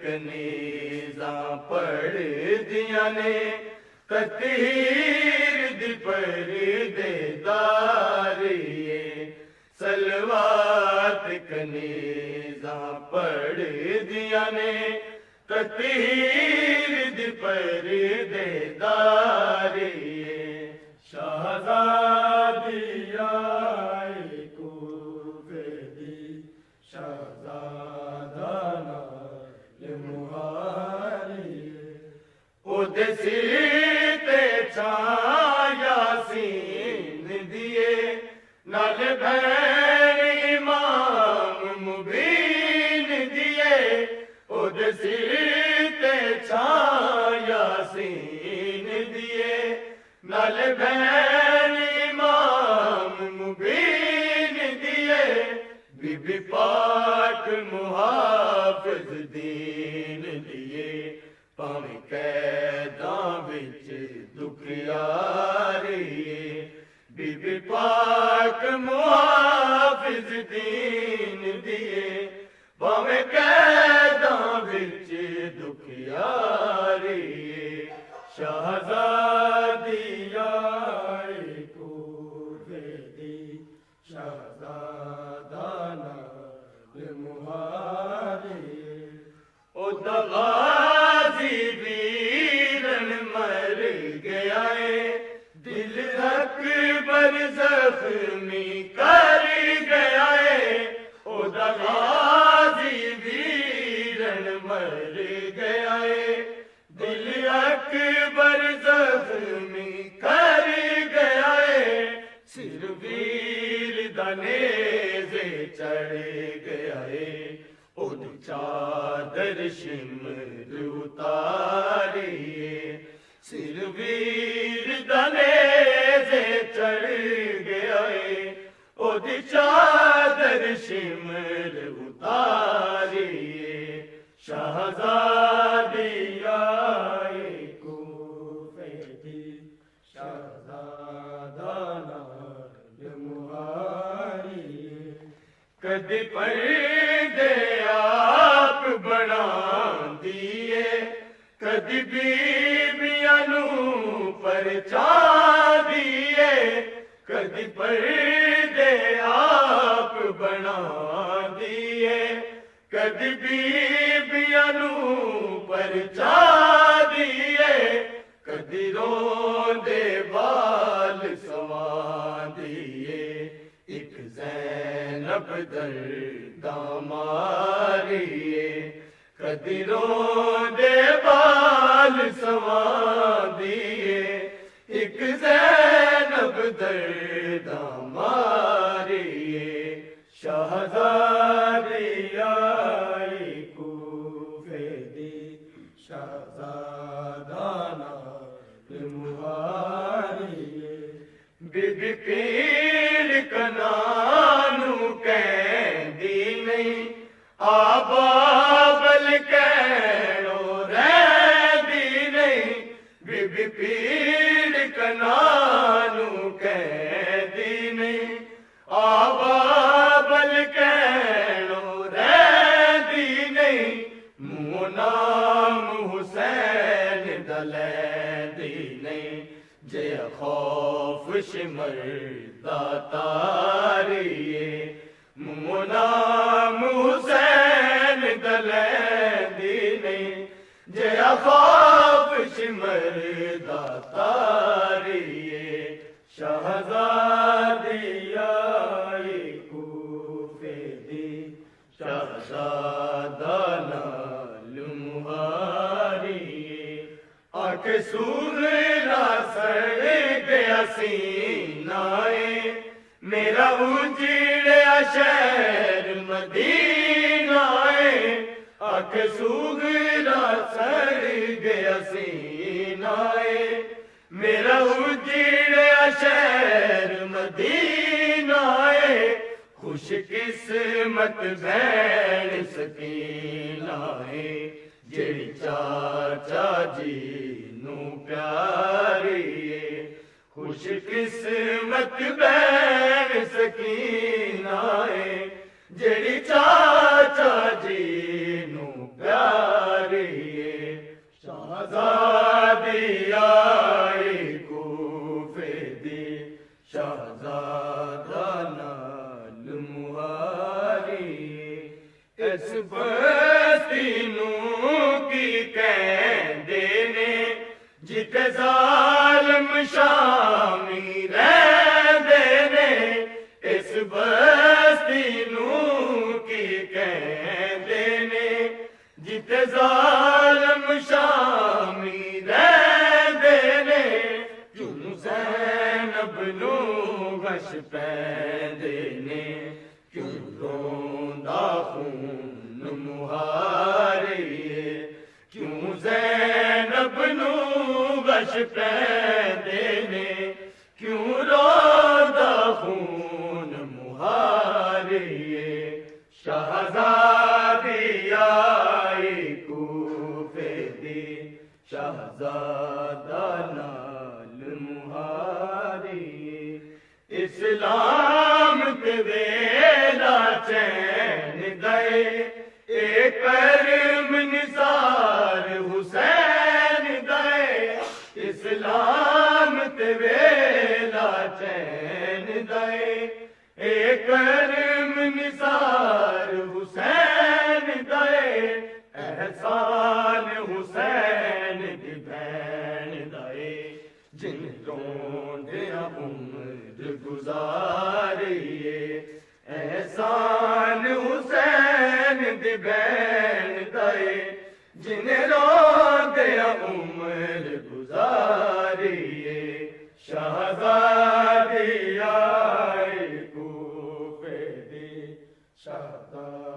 कनीज़ा पढ़ दिया ने ततीर दी परदेदारिए सलवात कनीज़ा पढ़ दिया ने ततीर दी परदेदारिए शहज़ादिया कूफे दी शहज़ादा नाल मुहारी ओदे सिर ते छाया सीन दिए नाल भैन इमाम मुबीन दिए ओदे सिर ते छाया सीन दिए नाल भैन इमाम मुबीन दिए बीबी पाक मुहाफिज दीन दिए भावें कैदां विच दुखियारिए बीबी पाक मुहाफिज दीन दिए भावें कैदां विच दुखियारिए शहज़ादिया कूफे दी शहज़ादा नाल मुहारी ओ दगाजी वीरन मर गया है दिल अकबर जख्मी कर गया है ओ दगाजी वीरन मर गया है दिल अकबर जख्मी कर गया है सिर वीर दनेज़े चढ़ गया है उद चादर शिमर उतारिए सिर वीर दनेज़े चढ़ गया है उद चादर शिमर उतारिए शहज़ादिया कूफे दी शहज़ादा नाल मुहारी कदी पर्दे आप बना दिए कदी बीबियां नू परचा दिए कदी पर्दे आप बना दिए कदी बीबियां नू परचा दिए कदी रोंदे बाल सवा दिए एक ज़ैनब दर्दा मारिए कदी रोंदे बाल सवा दिए एक ज़ैनब दर्दा मारिए शहज़ादिया कूफे दी शहज़ादा नाल मुहारी बीबी पीर कनानू कहदी नहीं आबाबल कहनो रहदी नहीं बीबी पीर कनानू कहदी नहीं आबाबल कहनो रहदी नहीं मुँह नाम हुसैन दलैदी नहीं जय खौफ शिमर दातारिए मुँह नाम हुसैन दलैदी नहीं जय खौफ शिमर दातारिए शहज़ादिया कूफे दी शहज़ादा नाल मुहारिए आख सूगरा सड़ गया सीनाए मेरा उजड़िया शहर मदीनाए आख सूगरा सड़ गया सीनाए मेरा उजड़िया शहर मदीनाए खुश किस्मत भैन सकीनाए जेड़ी चाचा जी नू प्यारिए खुश किस्मत भैन सकीनाए जेड़ी चाचा जी नू प्यार शहजादा नाल मुहारी इस बस्ती नूं की कहंदे ने जिथे ज़ालिम शामी रहंदे ने इस बस्ती नूं की कहंदे ने जिथे ज़ालिम शामी रहंदे ने क्यों ज़ैनब नूं गश पैंदे ने क्यों रोंदा खून मुहारे क्यों ज़ैनब नूं गश पैंदे ने क्यों रोंदा खून मुहारे शहज़ादी आई कूफे दी शहज़ादा नाल मुहारी इस्लाम ते वेला चैन गए ए करम निसार हुसैन गए इस्लाम ते वेला चैन गए ए करम निसार हुसैन गए एहसान हुसैन दी भैन गए जिन रोंदिया उम्र गुजारिए एहसान हुसैन दी भैन गए जिन रोंदिया उम्र गुजारिए शहज़ादी आई कूफे दी शहज़ादी